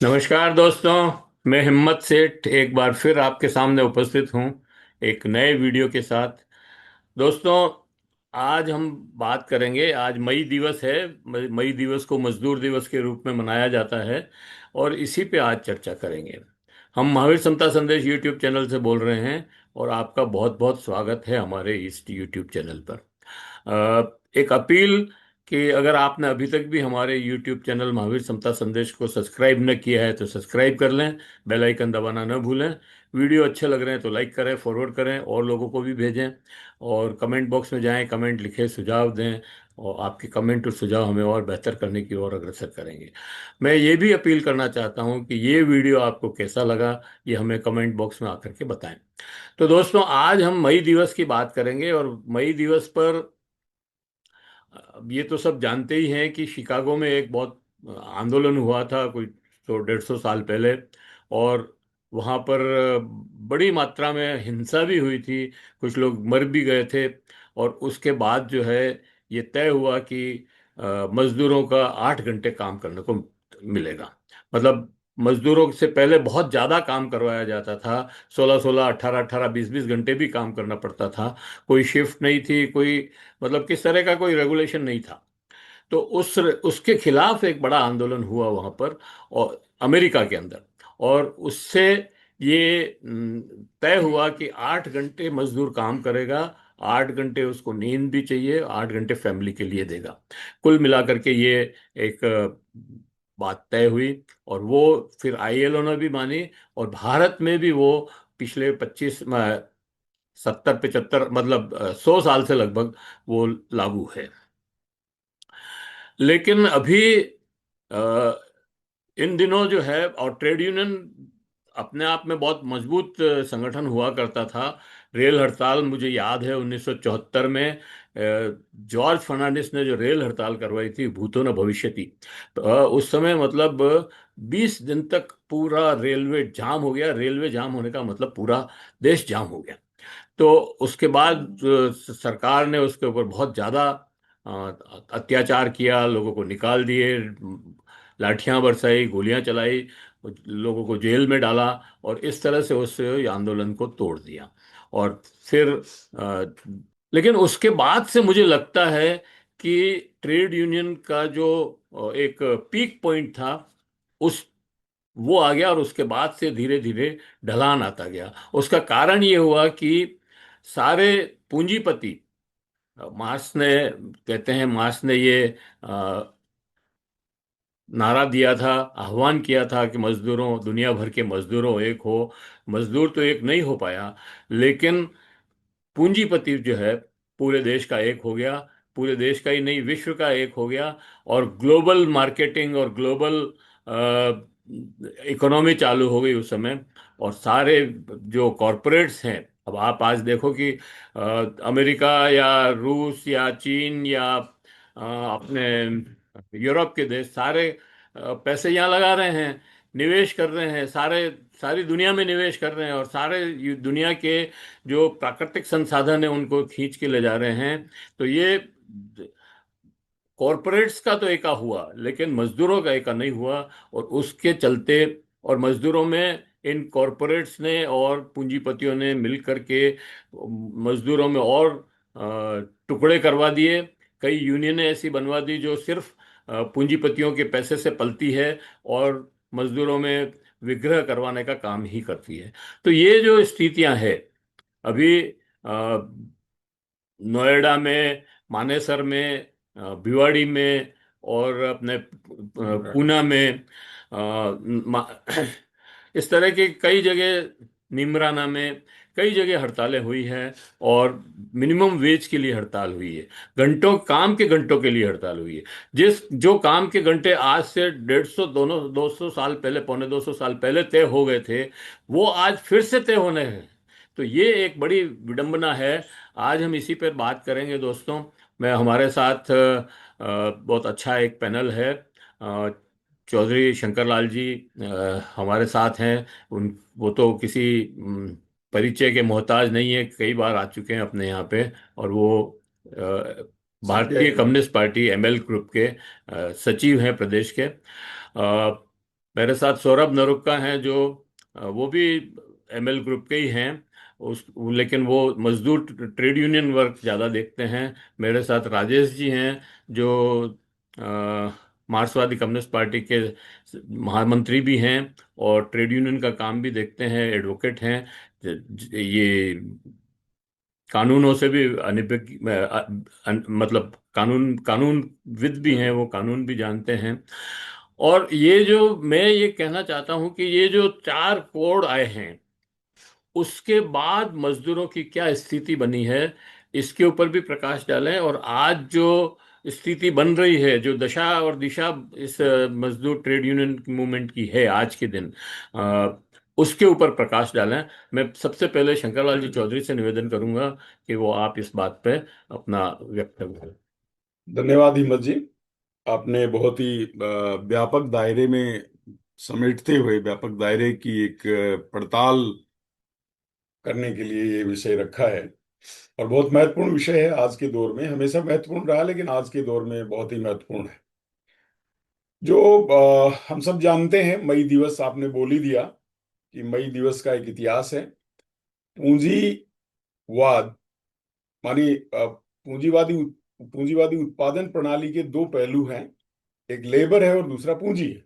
नमस्कार दोस्तों। मैं हिम्मत सेठ एक बार फिर आपके सामने उपस्थित हूँ एक नए वीडियो के साथ। दोस्तों, आज हम बात करेंगे। आज मई दिवस है। मई दिवस को मजदूर दिवस के रूप में मनाया जाता है और इसी पे आज चर्चा करेंगे। हम महावीर समता संदेश यूट्यूब चैनल से बोल रहे हैं और आपका बहुत बहुत स्वागत है हमारे इस यूट्यूब चैनल पर। एक अपील कि अगर आपने अभी तक भी हमारे YouTube चैनल महावीर समता संदेश को सब्सक्राइब न किया है तो सब्सक्राइब कर लें। बेल आइकन दबाना न भूलें। वीडियो अच्छे लग रहे हैं तो लाइक करें, फॉरवर्ड करें और लोगों को भी भेजें। और कमेंट बॉक्स में जाएं, कमेंट लिखें, सुझाव दें। और आपके कमेंट और सुझाव हमें और बेहतर करने की ओर अग्रसर करेंगे। मैं ये भी अपील करना चाहता हूँ कि ये वीडियो आपको कैसा लगा, ये हमें कमेंट बॉक्स में आकर के बताएं। तो दोस्तों, आज हम मई दिवस की बात करेंगे और मई दिवस पर अब ये तो सब जानते ही हैं कि शिकागो में एक बहुत आंदोलन हुआ था कोई 100-150 साल पहले। और वहाँ पर बड़ी मात्रा में हिंसा भी हुई थी। कुछ लोग मर भी गए थे। और उसके बाद जो है ये तय हुआ कि मजदूरों का 8 घंटे काम करने को मिलेगा। मतलब मजदूरों से पहले बहुत ज़्यादा काम करवाया जाता था। 16-16, 18-18, 20-20 घंटे भी काम करना पड़ता था। कोई शिफ्ट नहीं थी, कोई मतलब किस तरह का कोई रेगुलेशन नहीं था। तो उसके खिलाफ एक बड़ा आंदोलन हुआ वहां पर और अमेरिका के अंदर। और उससे ये तय हुआ कि 8 घंटे मजदूर काम करेगा। 8 घंटे उसको नींद भी चाहिए, 8 घंटे फैमिली के लिए देगा। कुल मिलाकर के ये एक बात तय हुई। और वो फिर ILO ने भी मानी। और भारत में भी वो पिछले 70-75 मतलब 100 साल से लगभग वो लागू है। लेकिन अभी अ, इन दिनों जो है और ट्रेड यूनियन अपने आप में बहुत मजबूत संगठन हुआ करता था। रेल हड़ताल मुझे याद है 1974 में जॉर्ज फर्नांडिस ने जो रेल हड़ताल करवाई थी, भूतो न भविष्यति। तो उस समय मतलब 20 दिन तक पूरा रेलवे जाम हो गया। रेलवे जाम होने का मतलब पूरा देश जाम हो गया। तो उसके बाद सरकार ने उसके ऊपर बहुत ज़्यादा अत्याचार किया, लोगों को निकाल दिए, लाठियां बरसाई, गोलियां चलाई, लोगों को जेल में डाला। और इस तरह से उस आंदोलन को तोड़ दिया। और फिर अ, लेकिन उसके बाद से मुझे लगता है कि ट्रेड यूनियन का जो एक पीक पॉइंट था उस वो आ गया। और उसके बाद से धीरे धीरे ढलान आता गया। उसका कारण ये हुआ कि सारे पूंजीपति, मार्क्स ने कहते हैं, मार्क्स ने ये अ, नारा दिया था, आह्वान किया था कि मजदूरों, दुनिया भर के मजदूरों एक हो। मजदूर तो एक नहीं हो पाया, लेकिन पूंजीपति जो है पूरे देश का एक हो गया। पूरे देश का ही नहीं, विश्व का एक हो गया। और ग्लोबल मार्केटिंग और ग्लोबल इकोनॉमी चालू हो गई उस समय। और सारे जो कॉरपोरेट्स हैं, अब आप आज देखो कि अमेरिका या रूस या चीन या अपने यूरोप के देश सारे पैसे यहाँ लगा रहे हैं, निवेश कर रहे हैं। सारे सारी दुनिया में निवेश कर रहे हैं और सारे दुनिया के जो प्राकृतिक संसाधन है उनको खींच के ले जा रहे हैं। तो ये कॉरपोरेट्स का तो एका हुआ, लेकिन मजदूरों का एका नहीं हुआ। और उसके चलते और मजदूरों में इन कॉरपोरेट्स ने और पूंजीपतियों ने मिल करके मजदूरों में और टुकड़े करवा दिए। कई यूनियनें ऐसी बनवा दी जो सिर्फ पूंजीपतियों के पैसे से पलती है और मजदूरों में विग्रह करवाने का काम ही करती है। तो ये जो स्थितियां हैं अभी नोएडा में, मानेसर में, भिवाड़ी में और अपने पूना में, इस तरह के कई जगह, निमराना में कई जगह हड़तालें हुई हैं। और मिनिमम वेज के लिए हड़ताल हुई है। घंटों काम के घंटों के लिए हड़ताल हुई है। जो काम के घंटे आज से 150, दोनों 200 साल पहले, पौने 200 साल पहले तय हो गए थे, वो आज फिर से तय होने हैं। तो ये एक बड़ी विडंबना है। आज हम इसी पर बात करेंगे दोस्तों। मैं हमारे साथ बहुत अच्छा एक पैनल है। चौधरी शंकर लाल जी हमारे साथ हैं। उन वो तो किसी परिचय के मोहताज नहीं है, कई बार आ चुके हैं अपने यहाँ पे। और वो भारतीय कम्युनिस्ट पार्टी ML ग्रुप के सचिव हैं प्रदेश के। मेरे साथ सौरभ नरुक्का हैं, जो वो भी एमएल ग्रुप के ही हैं। उस लेकिन वो मजदूर ट्रेड यूनियन वर्क ज़्यादा देखते हैं। मेरे साथ राजेश जी हैं, जो मार्क्सवादी कम्युनिस्ट पार्टी के महामंत्री भी हैं और ट्रेड यूनियन का काम भी देखते हैं, एडवोकेट हैं। ये कानूनों से भी अनिभिज्ञ मतलब कानून कानूनविद भी हैं, वो कानून भी जानते हैं। और ये जो मैं ये कहना चाहता हूं कि ये जो चार कोड आए हैं, उसके बाद मजदूरों की क्या स्थिति बनी है, इसके ऊपर भी प्रकाश डालें। और आज जो स्थिति बन रही है, जो दशा और दिशा इस मजदूर ट्रेड यूनियन मूवमेंट की है आज के दिन, उसके ऊपर प्रकाश डालें। मैं सबसे पहले शंकरलाल जी चौधरी से निवेदन करूंगा कि वो आप इस बात पे अपना वक्तव्य करें। धन्यवाद हिम्मत जी। आपने बहुत ही व्यापक दायरे में समेटते हुए व्यापक दायरे की एक पड़ताल करने के लिए ये विषय रखा है। और बहुत महत्वपूर्ण विषय है। आज के दौर में हमेशा महत्वपूर्ण रहा, लेकिन आज के दौर में बहुत ही महत्वपूर्ण है। जो हम सब जानते हैं, मई दिवस आपने बोल ही दिया कि मई दिवस का एक इतिहास है। पूंजीवाद, मानी पूंजीवादी उत्पादन प्रणाली के दो पहलू हैं। एक लेबर है और दूसरा पूंजी है।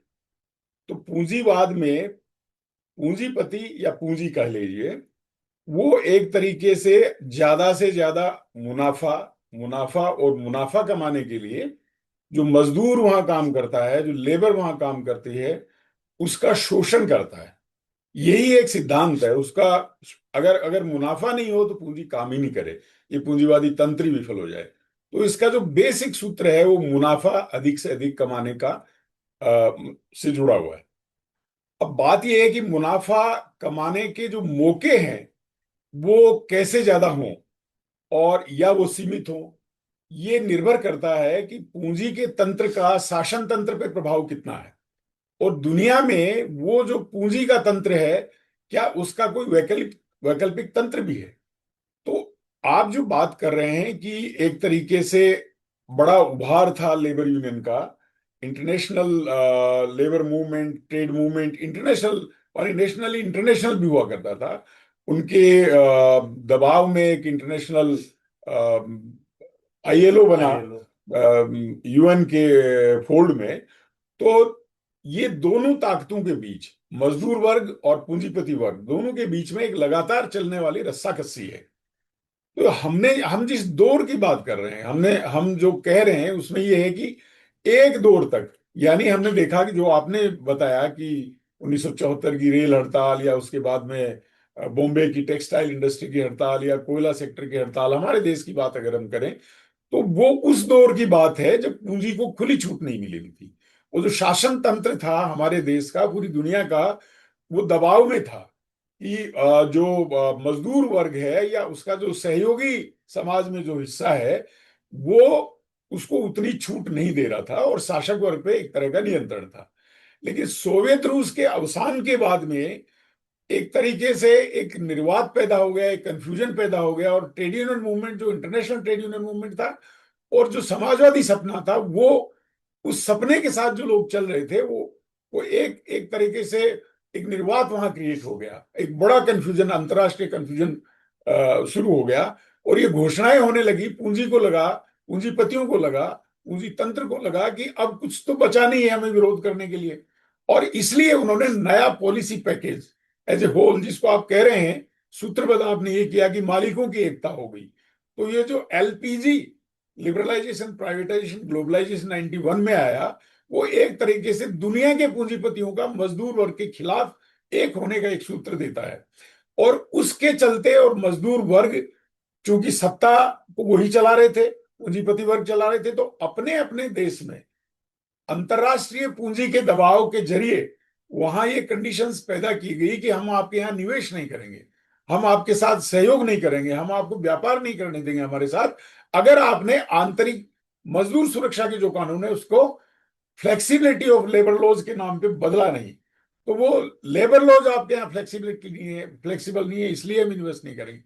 तो पूंजीवाद में पूंजीपति या पूंजी कह लीजिए, वो एक तरीके से ज्यादा मुनाफा मुनाफा और मुनाफा कमाने के लिए जो मजदूर वहां काम करता है, जो लेबर वहां काम करती है, उसका शोषण करता है। यही एक सिद्धांत है उसका। अगर अगर मुनाफा नहीं हो तो पूंजी काम ही नहीं करे, ये पूंजीवादी तंत्र ही विफल हो जाए। तो इसका जो बेसिक सूत्र है वो मुनाफा अधिक से अधिक कमाने का से जुड़ा हुआ है। अब बात यह है कि मुनाफा कमाने के जो मौके हैं वो कैसे ज्यादा हों और या वो सीमित हों, ये निर्भर करता है कि पूंजी के तंत्र का शासन तंत्र पे प्रभाव कितना है। और दुनिया में वो जो पूंजी का तंत्र है, क्या उसका कोई वैकल्पिक वैकल्पिक तंत्र भी है। तो आप जो बात कर रहे हैं कि एक तरीके से बड़ा उभार था लेबर यूनियन का, international labour movement, trade movement, international और नेशनली इंटरनेशनल भी हुआ करता था। उनके दबाव में एक इंटरनेशनल आईएलओ बना, यूएन के फोल्ड में। तो ये दोनों ताकतों के बीच, मजदूर वर्ग और पूंजीपति वर्ग दोनों के बीच में एक लगातार चलने वाली रस्साकसी है। तो हम जिस दौर की बात कर रहे हैं, हम जो कह रहे हैं उसमें ये है कि एक दौर तक, यानी हमने देखा कि जो आपने बताया कि 1974 की रेल हड़ताल, या उसके बाद में बॉम्बे की टेक्सटाइल इंडस्ट्री की हड़ताल, या कोयला सेक्टर की हड़ताल, हमारे देश की बात अगर हम करें तो वो उस दौर की बात है जब पूंजी को खुली छूट नहीं मिली हुई थी। वो जो शासन तंत्र था हमारे देश का, पूरी दुनिया का, वो दबाव में था कि जो मजदूर वर्ग है या उसका जो सहयोगी समाज में जो हिस्सा है, वो उसको उतनी छूट नहीं दे रहा था और शासक वर्ग पे एक तरह का नियंत्रण था। लेकिन सोवियत रूस के अवसान के बाद में एक तरीके से एक निर्वात पैदा हो गया, एक कंफ्यूजन पैदा हो गया। और ट्रेड यूनियन मूवमेंट, जो इंटरनेशनल ट्रेड यूनियन मूवमेंट था और जो समाजवादी सपना था, वो उस सपने के साथ जो लोग चल रहे थे, वो एक एक तरीके से एक निर्वात वहां क्रिएट हो गया। एक बड़ा कंफ्यूजन, अंतरराष्ट्रीय कंफ्यूजन शुरू हो गया। और ये घोषणाएं होने लगी, पूंजी को लगा, पूंजीपतियों को लगा, पूंजी तंत्र को लगा कि अब कुछ तो बचा नहीं है हमें विरोध करने के लिए। और इसलिए उन्होंने नया policy package as a whole, जिसको आप कह रहे हैं, सूत्रबद्ध आपने ये किया कि मालिकों की एकता हो गई। तो ये जो एलपीजी, लिबरलाइजेशन, प्राइवेटाइजेशन, ग्लोबलाइजेशन 91 में आया, वो एक तरीके से दुनिया के पूंजीपतियों का मजदूर वर्ग के खिलाफ एक होने का एक सूत्र देता है। और उसके चलते, और मजदूर वर्ग चूंकि सत्ता को वही चला रहे थे, पूंजीपति वर्ग चला रहे थे, तो अपने अपने देश में अंतरराष्ट्रीय पूंजी के दबाव के जरिए वहां ये कंडीशंस पैदा की गई कि हम आपके यहाँ निवेश नहीं करेंगे, हम आपके साथ सहयोग नहीं करेंगे, हम आपको व्यापार नहीं करने देंगे हमारे साथ, अगर आपने आंतरिक मजदूर सुरक्षा के जो कानून है उसको फ्लेक्सिबिलिटी ऑफ लेबर लॉज के नाम पे बदला नहीं। तो वो लेबर लॉज आपके यहाँ फ्लेक्सिबिलिटी नहीं है, फ्लेक्सिबल नहीं है, इसलिए हम इन्वेस्ट नहीं करेंगे।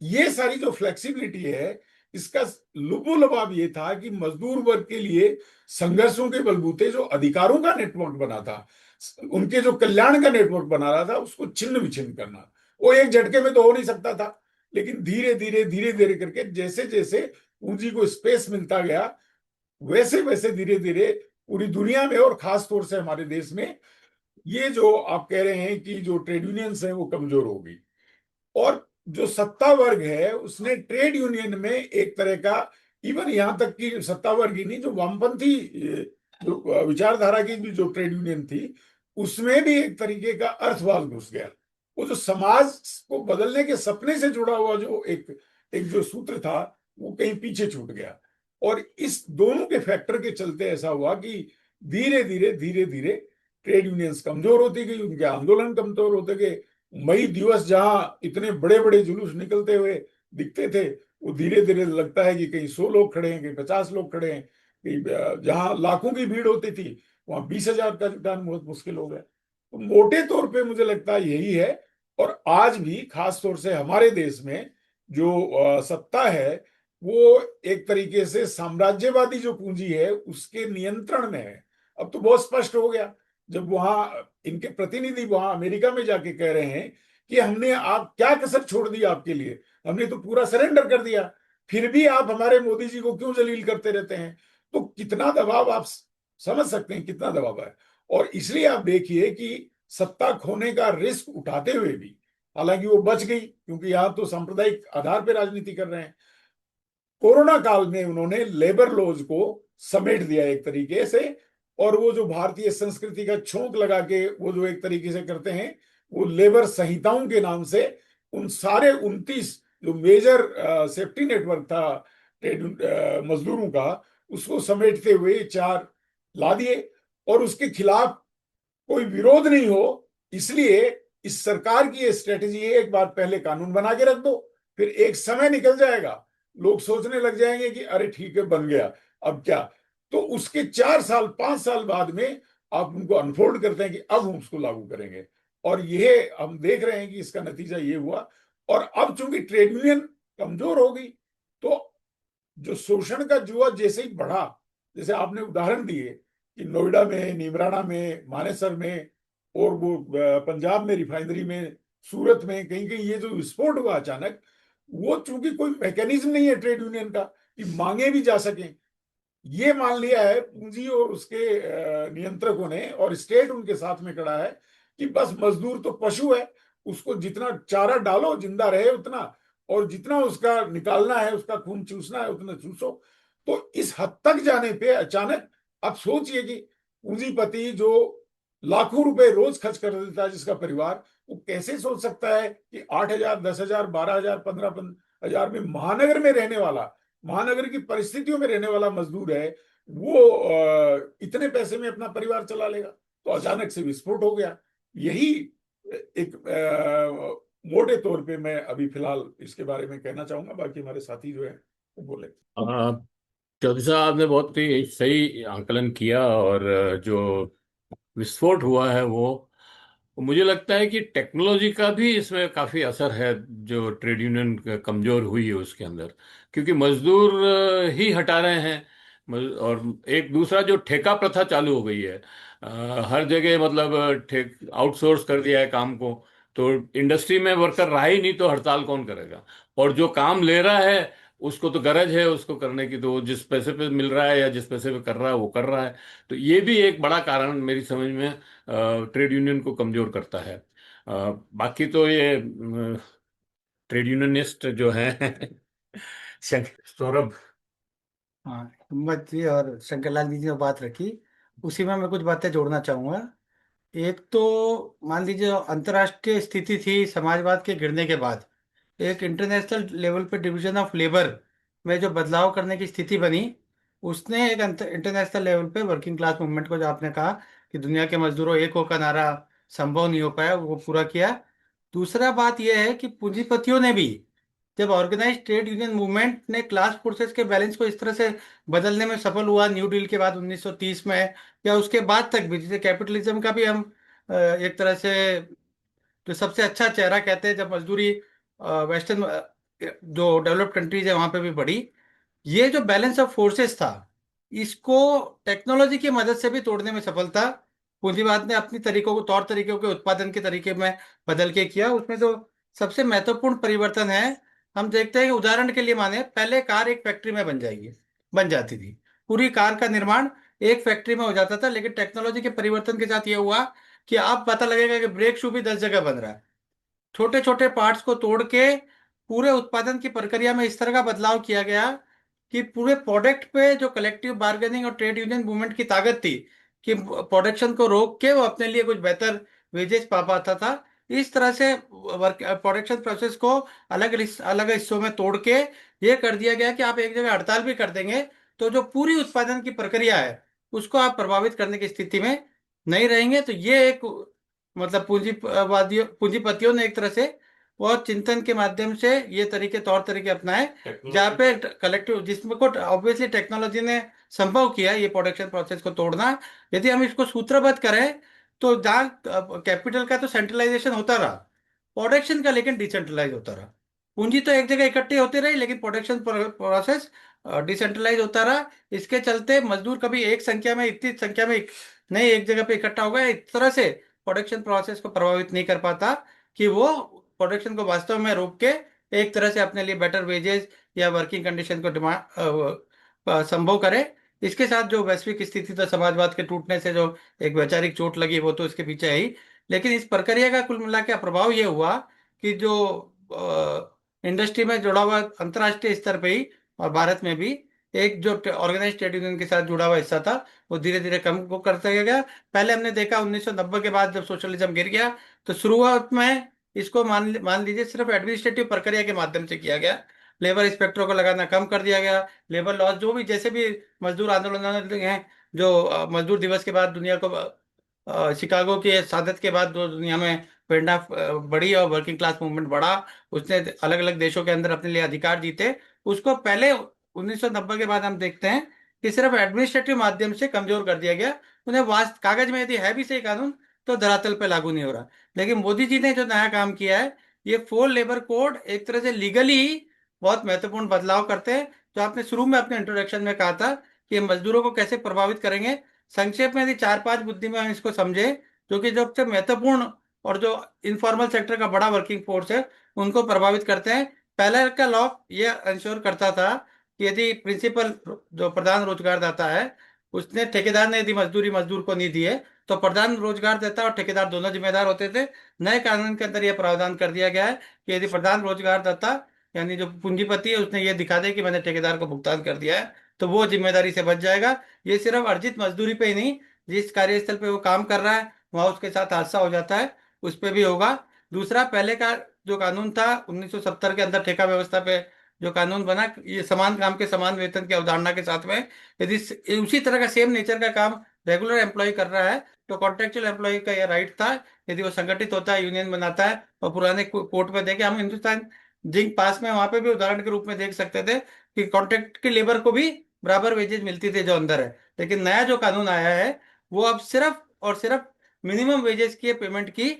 ये सारी जो फ्लेक्सिबिलिटी है, इसका लुबो लबाब ये था कि मजदूर वर्ग के लिए संघर्षों के बलबूते जो अधिकारों का नेटवर्क बना था, उनके जो कल्याण का नेटवर्क बना रहा था उसको छिन्न विच्छिन्न करना। वो एक झटके में तो हो नहीं सकता था, लेकिन धीरे धीरे धीरे धीरे करके जैसे जैसे पूंजी को स्पेस मिलता गया, वैसे वैसे धीरे धीरे पूरी दुनिया में और खास तौर से हमारे देश में ये जो आप कह रहे हैं कि जो ट्रेड यूनियंस है वो कमजोर हो गई। और जो सत्ता वर्ग है उसने ट्रेड यूनियन में एक तरह का, इवन यहां तक कि सत्ता वर्ग ही नहीं, जो वामपंथी जो विचारधारा की भी जो ट्रेड यूनियन थी, उसमें भी एक तरीके का अर्थवाद घुस गया। वो जो समाज को बदलने के सपने से जुड़ा हुआ जो एक एक जो सूत्र था, वो कहीं पीछे छूट गया। और इस दोनों के फैक्टर के चलते ऐसा हुआ कि धीरे धीरे धीरे धीरे ट्रेड यूनियंस कमजोर होती गई, उनके आंदोलन कमजोर होते गए। मई दिवस जहां इतने बड़े बड़े जुलूस निकलते हुए दिखते थे, वो धीरे धीरे लगता है कि कहीं 100 लोग खड़े हैं, कहीं 50 लोग खड़े हैं, कहीं जहां लाखों की भीड़ होती थी वहां 20,000 का जुटान बहुत मुश्किल हो गया। तो मोटे तौर पे मुझे लगता है यही है। और आज भी खास तौर से हमारे देश में जो सत्ता है वो एक तरीके से साम्राज्यवादी जो पूंजी है उसके नियंत्रण में है। अब तो बहुत स्पष्ट हो गया जब वहां इनके प्रतिनिधि वहां अमेरिका में जाके कह रहे हैं कि हमने आप क्या कसर छोड़ दी आपके लिए, हमने तो पूरा सरेंडर कर दिया, फिर भी आप हमारे मोदी जी को क्यों जलील करते रहते हैं। तो कितना दबाव आप समझ सकते हैं, कितना दबाव है। और इसलिए आप देखिए कि सत्ता खोने का रिस्क उठाते हुए भी, हालांकि वो बच गई क्योंकि यहां तो सांप्रदायिक आधार पर राजनीति कर रहे हैं, कोरोना काल में उन्होंने लेबर लॉज को समेट दिया एक तरीके से। और वो जो भारतीय संस्कृति का छोंक लगा के वो जो एक तरीके से करते हैं, वो लेबर संहिताओं के नाम से उन सारे 29 जो मेजर सेफ्टी नेटवर्क था मजदूरों का, उसको समेटते हुए चार ला दिए। और उसके खिलाफ कोई विरोध नहीं हो, इसलिए इस सरकार की ये स्ट्रेटेजी है, एक बार पहले कानून बना के रख दो, फिर एक समय निकल जाएगा, लोग सोचने लग जाएंगे कि अरे ठीक है बन गया, अब क्या। तो उसके 4 साल 5 साल बाद में आप उनको अनफोल्ड करते हैं कि अब हम उसको लागू करेंगे। और ये हम देख रहे हैं कि इसका नतीजा ये हुआ। और अब चूंकि ट्रेड यूनियन कमजोर हो गई, तो जो शोषण का जुआ जैसे ही बढ़ा, जैसे आपने उदाहरण दिए कि नोएडा में, नीमराना में, मानेसर में, और वो पंजाब में रिफाइनरी में, सूरत में कहीं कहीं ये जो विस्फोट हुआ अचानक, वो चूंकि कोई मैकेनिज्म नहीं है ट्रेड यूनियन का कि मांगे भी जा सकें, ये मान लिया है पूंजी और उसके नियंत्रकों ने, और स्टेट उनके साथ में खड़ा है कि बस मजदूर तो पशु है, उसको जितना चारा डालो जिंदा रहे उतना, और जितना उसका निकालना है, उसका खून चूसना है उतना चूसो। तो इस हद तक जाने पे अचानक आप सोचिए कि पूंजीपति जो लाखों रुपए रोज खर्च कर देता है जिसका परिवार, वो कैसे सोच सकता है कि 8,000 10,000 12,000 15,000 में महानगर में रहने वाला, महानगर की परिस्थितियों में रहने वाला मजदूर है, वो इतने पैसे में अपना परिवार चला लेगा। तो अचानक से विस्फोट हो गया। यही एक मोटे तौर पे मैं अभी फिलहाल इसके बारे में कहना चाहूंगा, बाकी हमारे साथी जो है वो बोले। चौधरी साहब आपने बहुत ही सही आकलन किया। और जो विस्फोट हुआ है वो मुझे लगता है कि टेक्नोलॉजी का भी इसमें काफी असर है, जो ट्रेड यूनियन कमजोर हुई है उसके अंदर। क्योंकि मजदूर ही हटा रहे हैं। और एक दूसरा जो ठेका प्रथा चालू हो गई है, हर जगह मतलब ठेक आउटसोर्स कर दिया है काम को। तो इंडस्ट्री में वर्कर रहा ही नहीं तो हड़ताल कौन करेगा। और जो काम ले रहा है उसको तो गरज है उसको करने की, तो वो जिस पैसे पे मिल रहा है या जिस पैसे पे कर रहा है वो कर रहा है। तो ये भी एक बड़ा कारण मेरी समझ में ट्रेड यूनियन को कमजोर करता है। बाकी तो ये ट्रेड यूनियनिस्ट जो हैं सौरभ। हाँ, हिम्मत जी और शंकरलाल जी ने जो बात रखी, उसी में मैं कुछ बातें जोड़ना चाहूँगा। एक तो मान लीजिए जो अंतर्राष्ट्रीय स्थिति थी समाजवाद के गिरने के बाद, एक इंटरनेशनल लेवल पे डिवीजन ऑफ लेबर में जो बदलाव करने की स्थिति बनी, उसने एक इंटरनेशनल लेवल पे वर्किंग क्लास मूवमेंट को, जो आपने कहा कि दुनिया के मजदूरों एक हो का नारा संभव नहीं हो पाया, वो पूरा किया। दूसरा बात यह है कि पूंजीपतियों ने भी, जब ऑर्गेनाइज ट्रेड यूनियन मूवमेंट ने क्लास फोर्सेस के बैलेंस को इस तरह से बदलने में सफल हुआ, न्यू डील के बाद 1930 में, या उसके बाद तक भी, जिसे कैपिटलिज्म का भी हम एक तरह से जो सबसे अच्छा चेहरा कहते हैं, जब मजदूरी वेस्टर्न जो डेवलप्ड कंट्रीज है वहां पे भी बढ़ी, ये जो बैलेंस ऑफ फोर्सेस था, इसको टेक्नोलॉजी की मदद से भी तोड़ने में सफल था। पूंजीवाद ने अपनी तरीकों को, तौर तरीकों के, उत्पादन के तरीके में बदल के किया। उसमें जो सबसे महत्वपूर्ण परिवर्तन है, हम देखते हैं कि उदाहरण के लिए माने पहले कार एक फैक्ट्री में बन जाती थी। पूरी कार का निर्माण एक फैक्ट्री में हो जाता था। लेकिन टेक्नोलॉजी के परिवर्तन के साथ ये हुआ कि अब पता लगेगा कि ब्रेक शू भी 10 जगह बन रहा है। छोटे छोटे पार्ट्स को तोड़ के पूरे उत्पादन की प्रक्रिया में इस तरह का बदलाव किया गया कि पूरे प्रोडक्ट पे जो कलेक्टिव बार्गेनिंग और ट्रेड यूनियन मूवमेंट की ताकत थी कि प्रोडक्शन को रोक के वो अपने लिए कुछ बेहतर वेजेस पा पाता था, इस तरह से वर्क प्रोडक्शन प्रोसेस को अलग अलग हिस्सों में तोड़ के ये कर दिया गया कि आप एक जगह हड़ताल भी कर देंगे तो जो पूरी उत्पादन की प्रक्रिया है उसको आप प्रभावित करने की स्थिति में नहीं रहेंगे। तो ये एक मतलब पूंजीपतियों ने एक तरह से बहुत चिंतन के माध्यम से ये तौर तरीके अपनाए, जहाँ पे कलेक्टिव, जिसमें को ऑब्वियसली टेक्नोलॉजी ने संभव किया ये प्रोडक्शन प्रोसेस को तोड़ना। यदि हम इसको सूत्रबद्ध करें तो जहाँ कैपिटल का तो सेंट्रलाइजेशन होता रहा, प्रोडक्शन का लेकिन डिसेंट्रलाइज होता रहा। पूंजी तो एक जगह इकट्ठी होती रही लेकिन प्रोडक्शन प्रोसेस डिसेंट्रलाइज होता रहा। इसके चलते मजदूर कभी एक संख्या में, इतनी संख्या में नहीं एक जगह पे इकट्ठा हो गया, इस तरह से प्रोडक्शन प्रोसेस को प्रभावित नहीं कर पाता कि वो प्रोडक्शन को वास्तव में रोक के एक तरह से अपने लिए बेटर वेजेस या वर्किंग कंडीशन को डिमांड संभव करे। इसके साथ जो वैश्विक स्थिति, तो समाजवाद के टूटने से जो एक वैचारिक चोट लगी वो तो इसके पीछे है ही। लेकिन इस प्रक्रिया का कुल मिला के प्रभाव ये हुआ कि जो इंडस्ट्री में जुड़ा हुआ अंतर्राष्ट्रीय स्तर पे ही और भारत में भी एक जो ऑर्गेनाइज ट्रेड यूनियन के साथ जुड़ा हुआ हिस्सा था वो धीरे धीरे कम को करता गया। पहले हमने देखा 1990 के बाद जब सोशलिज्म गिर गया तो शुरुआत में इसको मान लीजिए सिर्फ एडमिनिस्ट्रेटिव प्रक्रिया के माध्यम से किया गया। लेबर इंस्पेक्टरों को लगाना कम कर दिया गया। लेबर लॉज जो भी जैसे भी मजदूर आंदोलन हैं, जो मजदूर दिवस के बाद दुनिया को शिकागो के सादत के बाद जो दुनिया में प्रेरणा बढ़ी और वर्किंग क्लास मूवमेंट बढ़ा, उसने अलग अलग देशों के अंदर अपने लिए अधिकार जीते, उसको पहले 1990 के बाद हम देखते हैं कि सिर्फ एडमिनिस्ट्रेटिव माध्यम से कमजोर कर दिया गया। उन्हें वास्त कागज में यदि है भी सही कानून तो धरातल पे लागू नहीं हो रहा। लेकिन मोदी जी ने जो नया काम किया है, ये फोर लेबर कोड एक तरह से लीगली बहुत महत्वपूर्ण बदलाव करते हैं। जो आपने शुरू में अपने इंट्रोडक्शन में कहा था कि ये मजदूरों को कैसे प्रभावित करेंगे, संक्षेप में यदि 4-5 बुद्धि में हम इसको समझे, जो कि जो सबसे महत्वपूर्ण और जो इनफॉर्मल सेक्टर का बड़ा वर्किंग फोर्स है उनको प्रभावित करते हैं। पहले का लॉ ये इंश्योर करता था कि यदि प्रिंसिपल जो प्रधान रोजगारदाता है, उसने, ठेकेदार ने यदि मजदूरी मजदूर को नहीं दी है तो प्रधान रोजगार देता और ठेकेदार दोनों जिम्मेदार होते थे। नए कानून के अंदर यह प्रावधान कर दिया गया है कि यदि प्रधान रोजगारदाता यानी जो पूंजीपति है उसने ये दिखा दे कि मैंने ठेकेदार को भुगतान कर दिया है तो वो जिम्मेदारी से बच जाएगा। ये सिर्फ अर्जित मजदूरी पे ही नहीं, जिस कार्यस्थल पे वो काम कर रहा है वहां उसके साथ हादसा हो जाता है उस पे भी होगा। दूसरा, पहले का जो कानून था 1970 के अंदर ठेका व्यवस्था पे जो कानून बना, ये समान काम के समान वेतन की अवधारणा के साथ में, यदि उसी तरह का सेम नेचर का काम रेगुलर एम्प्लॉय कर रहा है तो कॉन्ट्रेक्चुअल एम्प्लॉय का यह राइट था, यदि वो संगठित होता है, यूनियन बनाता है। और पुराने कोर्ट में देखे हम, हिंदुस्तान जिंक पास में, वहां पे भी उदाहरण के रूप में देख सकते थे कि कॉन्ट्रैक्ट की लेबर को भी बराबर वेजेस मिलती थी जो अंदर है। लेकिन नया जो कानून आया है वो अब सिर्फ और सिर्फ मिनिमम वेजेस की पेमेंट की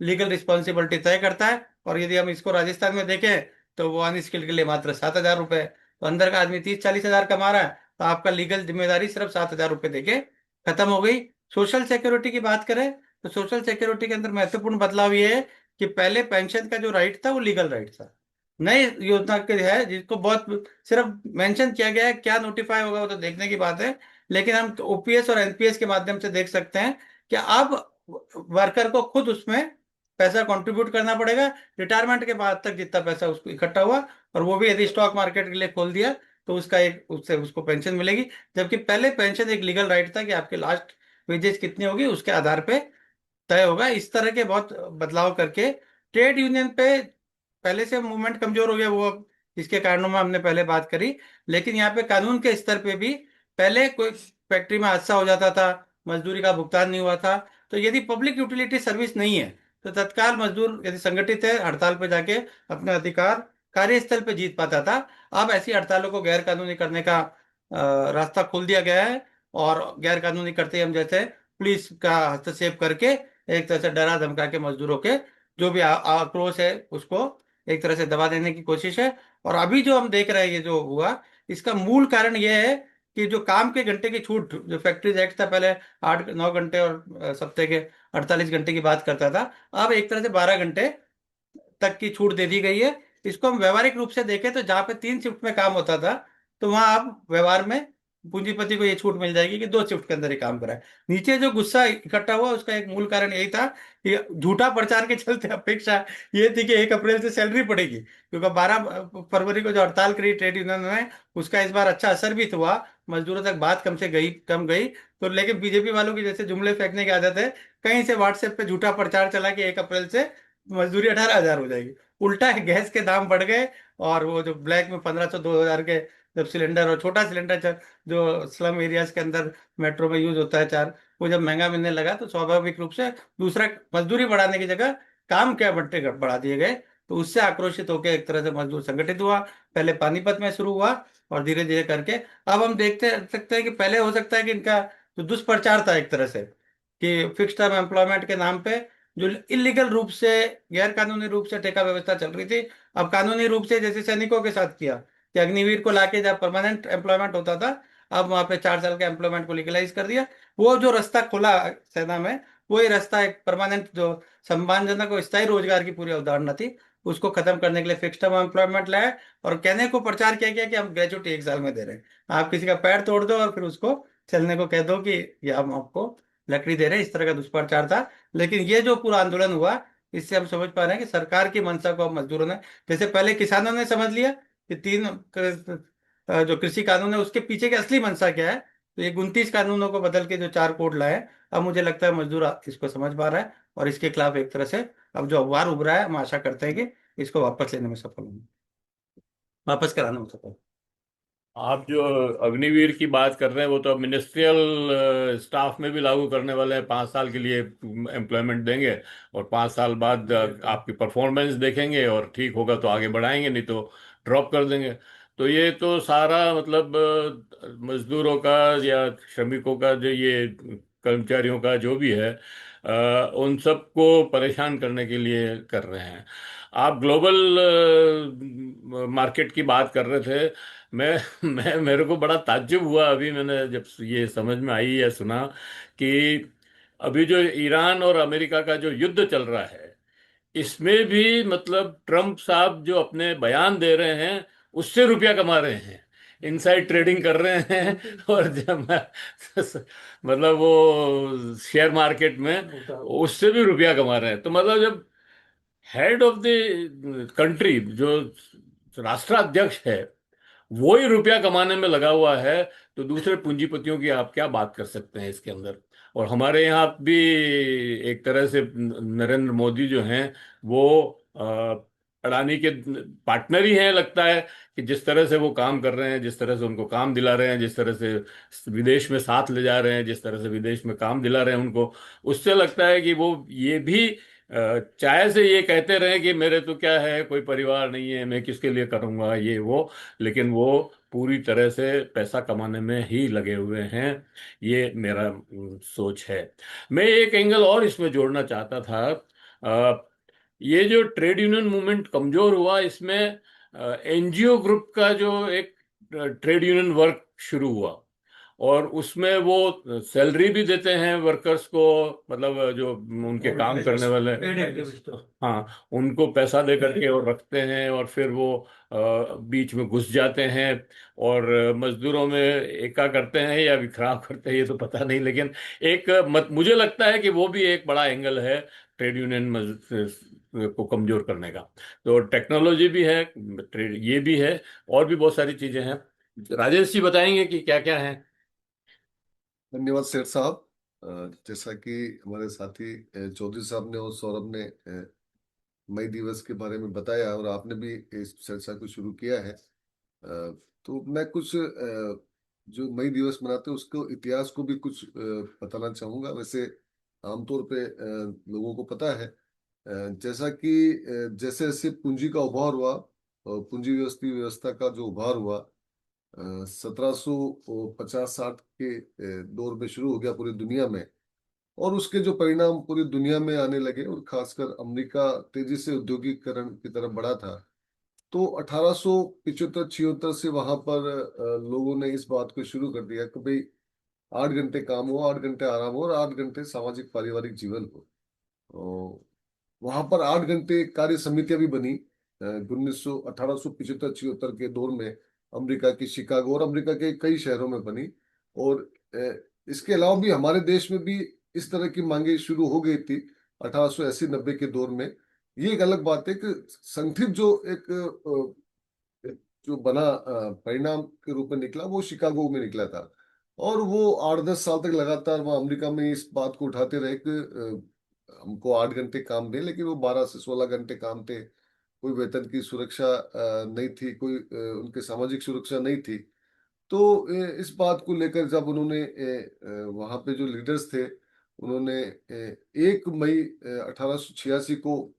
लीगल रिस्पॉन्सिबिलिटी तय करता है। और यदि हम इसको राजस्थान में देखें तो वो अनस्किल्ड के लिए मात्र 7,000 रुपए। तो अंदर का आदमी 30-40 हजार कमा रहा है तो आपका लीगल जिम्मेदारी सिर्फ 7,000 रुपए देके खत्म हो गई। सोशल सिक्योरिटी की बात करें तो सोशल सिक्योरिटी के अंदर महत्वपूर्ण बदलाव ये है कि पहले पेंशन का जो राइट था वो लीगल राइट था। नई योजना के है जिसको बहुत सिर्फ मेंशन किया गया है, क्या नोटिफाई होगा वो तो देखने की बात है। लेकिन हम ओपीएस और एनपीएस के माध्यम से देख सकते हैं कि अब वर्कर को खुद उसमें पैसा कंट्रीब्यूट करना पड़ेगा रिटायरमेंट के बाद तक, जितना पैसा उसको इकट्ठा हुआ, और वो भी यदि स्टॉक मार्केट के लिए खोल दिया तो उसका एक, उससे उसको पेंशन मिलेगी। जबकि पहले पेंशन एक लीगल राइट था कि आपके लास्ट वेजेस कितनी होगी उसके आधार पे तय होगा। इस तरह के बहुत बदलाव करके ट्रेड यूनियन पे पहले से मूवमेंट कमजोर हो गया, वो अब इसके कारणों में हमने पहले बात करी। लेकिन यहाँ पे कानून के स्तर पे भी पहले कोई फैक्ट्री में हादसा हो जाता था, मजदूरी का भुगतान नहीं हुआ था, तो यदि पब्लिक यूटिलिटी सर्विस नहीं है तो तत्काल मजदूर यदि संगठित है हड़ताल पे जाके अपने अधिकार कार्यस्थल पे जीत पाता था। अब ऐसी हड़तालों को गैर कानूनी करने का रास्ता खोल दिया गया है। और गैर कानूनी करते ही हम जैसे पुलिस का हस्तक्षेप करके एक तरह से डरा धमका के मजदूरों के जो भी आक्रोश है उसको एक तरह से दबा देने की कोशिश है। और अभी जो हम देख रहे हैं ये जो हुआ, इसका मूल कारण ये है कि जो काम के घंटे की छूट, जो फैक्ट्रीज एक्ट था पहले 8-9 घंटे और सप्ताह के 48 घंटे की बात करता था, अब एक तरह से 12 घंटे तक की छूट दे दी गई है। इसको हम व्यवहारिक रूप से देखें तो जहां पे 3 शिफ्ट में काम होता था, तो वहां अब व्यवहार में पूंजीपति को ये छूट मिल जाएगी कि 2 शिफ्ट के अंदर ही काम कराए। नीचे जो गुस्सा इकट्ठा हुआ उसका एक मूल कारण यही था कि झूठा प्रचार के चलते अपेक्षा ये थी कि 1 अप्रैल से सैलरी पड़ेगी, क्योंकि 12 फरवरी को जो हड़ताल करी ट्रेड यूनियन ने, उसका इस बार अच्छा असर भी तो हुआ, मजदूरों तक बात कम गई। तो लेकिन बीजेपी वालों की जैसे जुमले फेंकने की आदत है, कहीं से व्हाट्सएप पे झूठा प्रचार चला कि 1 अप्रैल से मजदूरी 18,000 हो जाएगी। उल्टा है, गैस के दाम बढ़ गए, और वो जो ब्लैक में 1500-2000 के जब सिलेंडर, और छोटा सिलेंडर जो स्लम एरियाज के अंदर मेट्रो में यूज होता है चार, वो जब महंगा मिलने लगा तो स्वाभाविक रूप से दूसरा, मजदूरी बढ़ाने की जगह काम क्या बंटे बढ़ा दिए गए। तो उससे आक्रोशित होकर एक तरह से मजदूर संगठित हुआ। पहले पानीपत में शुरू हुआ, और धीरे धीरे करके अब हम देखते सकते हैं कि पहले हो सकता है कि इनका जो दुष्प्रचार था एक तरह से, कि फिक्स टर्म एम्प्लॉयमेंट के नाम पे जो इलीगल रूप से, गैर कानूनी रूप से ठेका व्यवस्था चल रही थी, अब कानूनी रूप से जैसे सैनिकों के साथ किया कि अग्निवीर को लाके जब परमानेंट एम्प्लॉयमेंट होता था, अब वहां पे 4 साल के एम्प्लॉयमेंट को लीगलाइज कर दिया। वो जो रास्ता खुला सेना में, वही रास्ता एक परमानेंट जो सम्मानजनक और स्थायी रोजगार की पूरी अवधारणा थी, उसको खत्म करने के लिए फिक्स टर्म एम्प्लॉयमेंट लाया। और कहने को प्रचार किया गया कि हम ग्रेजुएटी 1 साल में दे रहे हैं, आप किसी का पैर तोड़ दो और फिर उसको चलने को कह दो कि ये हम आपको लकड़ी दे रहे हैं, इस तरह का दुष्प्रचार था। लेकिन ये जो पूरा आंदोलन हुआ, इससे हम समझ पा रहे हैं कि सरकार की मंशा को अब मजदूरों ने, जैसे पहले किसानों ने समझ लिया कि जो कृषि कानून है उसके पीछे की असली मंशा क्या है, तो ये 29 कानूनों को बदल के जो 4 कोड लाए, अब मुझे लगता है मजदूर इसको समझ पा रहा है, और इसके खिलाफ एक तरह से अब जो अखबार उभरा है, हम आशा करते हैं कि इसको वापस लेने में सफल होंगे, वापस कराने में सफल। आप जो अग्निवीर की बात कर रहे हैं वो तो अब मिनिस्ट्रियल स्टाफ में भी लागू करने वाले हैं। 5 साल के लिए एम्प्लॉयमेंट देंगे, और 5 साल बाद आपकी परफॉर्मेंस देखेंगे, और ठीक होगा तो आगे बढ़ाएंगे, नहीं तो ड्रॉप कर देंगे। तो ये तो सारा मतलब मजदूरों का या श्रमिकों का, जो ये कर्मचारियों का जो भी है, उन सबको परेशान करने के लिए कर रहे हैं। आप ग्लोबल मार्केट की बात कर रहे थे। मैं मेरे को बड़ा ताज्जुब हुआ अभी मैंने जब ये समझ में आई या सुना कि अभी जो ईरान और अमेरिका का जो युद्ध चल रहा है, इसमें भी मतलब ट्रम्प साहब जो अपने बयान दे रहे हैं, उससे रुपया कमा रहे हैं, इनसाइड ट्रेडिंग कर रहे हैं। और जब मतलब वो शेयर मार्केट में उससे भी रुपया कमा रहे हैं। तो मतलब जब हेड ऑफ द कंट्री, जो राष्ट्राध्यक्ष है, वो ही रुपया कमाने में लगा हुआ है, तो दूसरे पूंजीपतियों की आप क्या बात कर सकते हैं इसके अंदर। और हमारे यहाँ भी एक तरह से नरेंद्र मोदी जो हैं, वो अडानी के पार्टनर ही हैं लगता है, कि जिस तरह से वो काम कर रहे हैं, जिस तरह से उनको काम दिला रहे हैं, जिस तरह से विदेश में साथ ले जा रहे हैं, जिस तरह से विदेश में काम दिला रहे हैं उनको, उससे लगता है कि वो ये भी चाहे से ये कहते रहे कि मेरे तो क्या है, कोई परिवार नहीं है, मैं किसके लिए करूंगा ये वो, लेकिन वो पूरी तरह से पैसा कमाने में ही लगे हुए हैं। ये मेरा सोच है। मैं एक एंगल और इसमें जोड़ना चाहता था। ये जो ट्रेड यूनियन मूवमेंट कमजोर हुआ, इसमें एनजीओ ग्रुप का जो एक ट्रेड यूनियन वर्क शुरू हुआ, और उसमें वो सैलरी भी देते हैं वर्कर्स को, मतलब जो उनके काम करने वाले, हाँ, उनको पैसा दे करके और रखते हैं, और फिर वो बीच में घुस जाते हैं और मजदूरों में एका करते हैं या विखराव करते हैं, ये तो पता नहीं, लेकिन एक मुझे लगता है कि वो भी एक बड़ा एंगल है ट्रेड यूनियन को कमजोर करने का। तो टेक्नोलॉजी भी है, ट्रेड ये भी है, और भी बहुत सारी चीजें हैं। राजेश जी बताएंगे कि क्या क्या है। धन्यवाद शेर साहब। जैसा कि हमारे साथी चौधरी साहब ने और सौरभ ने मई दिवस के बारे में बताया, और आपने भी इस चर्चा को शुरू किया है, तो मैं कुछ जो मई दिवस मनाते हैं उसको इतिहास को भी कुछ बताना चाहूंगा। वैसे आमतौर पे लोगों को पता है, जैसा कि जैसे जैसे पूंजी का उभार हुआ, और पूंजी व्यवस्था का जो उभार हुआ 1750-60 के दौर में शुरू हो गया पूरी दुनिया में, और उसके जो परिणाम पूरी दुनिया में आने लगे, और खासकर अमेरिका तेजी से औद्योगिकरण की तरफ बढ़ा था। तो 1875-76 से वहां पर लोगों ने इस बात को शुरू कर दिया कि भाई 8 घंटे काम हो, 8 घंटे आराम हो और 8 घंटे सामाजिक पारिवारिक जीवन हो। और वहां पर 8 घंटे कार्य समितियां भी बनी। 1875-76 के दौर में अमेरिका की शिकागो और अमेरिका के कई शहरों में बनी। और इसके अलावा भी हमारे देश में भी इस तरह की मांगे शुरू हो गई थी 1880-90 के दौर में। ये एक अलग बात है कि संगठित जो एक जो बना परिणाम के रूप में निकला वो शिकागो में निकला था। और वो 8-10 साल तक लगातार वहाँ अमेरिका में इस बात को उठाते रहे कि हमको 8 घंटे काम दें, लेकिन वो 12 से 16 घंटे काम थे। कोई वेतन की सुरक्षा नहीं थी, कोई उनके सामाजिक सुरक्षा नहीं थी। तो इस बात को लेकर जब उन्होंने वहाँ पे जो लीडर्स थे उन्होंने 1 मई 1886 को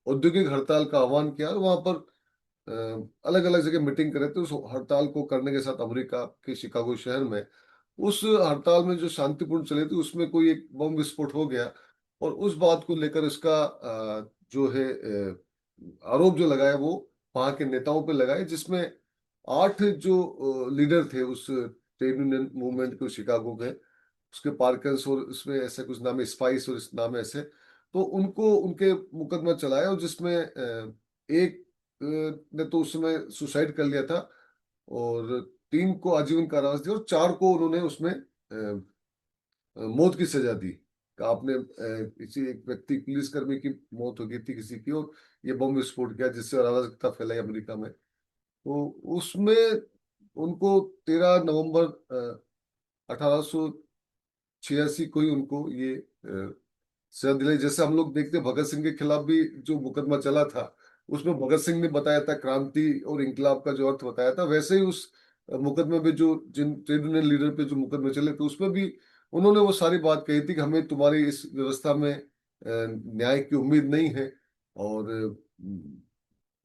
औद्योगिक हड़ताल का आह्वान किया और वहाँ पर अलग अलग जगह मीटिंग करे थे। उस हड़ताल को करने के साथ अमेरिका के शिकागो शहर में उस हड़ताल में जो शांतिपूर्ण चले थे उसमें कोई एक बम विस्फोट हो गया। और उस बात को लेकर इसका जो है आरोप जो लगाया वो वहां के नेताओं पे लगाए, जिसमें 8 जो लीडर थे उस ट्रेड यूनियन मूवमेंट के शिकागो के, उसके पार्कर्स और इसमें ऐसे कुछ नाम है, स्पाइस और इस नाम है ऐसे, तो उनको उनके मुकदमा चलाया। और जिसमें एक ने तो उस समय सुसाइड कर लिया था और 3 को आजीवन कारावास दिया और 4 को उन्होंने उसमें मौत की सजा दी। कि आपने किसी एक व्यक्ति पुलिसकर्मी की मौत हो गई थी किसी की, और ये बम विस्फोट किया जिससे अराजकता फैलाई अमेरिका में। तो उसमें उनको 13 नवंबर 1886 को ही उनको ये सजा दिलाई। जैसे हम लोग देखते हैं भगत सिंह के खिलाफ भी जो मुकदमा चला था उसमें भगत सिंह ने बताया था क्रांति और इंकलाब का जो अर्थ बताया था, वैसे ही उस मुकदमे में जो जिन ट्रेड यूनियन लीडर पे जो मुकदमे चले थे उसमें भी उन्होंने वो सारी बात कही थी कि हमें तुम्हारी इस व्यवस्था में न्याय की उम्मीद नहीं है और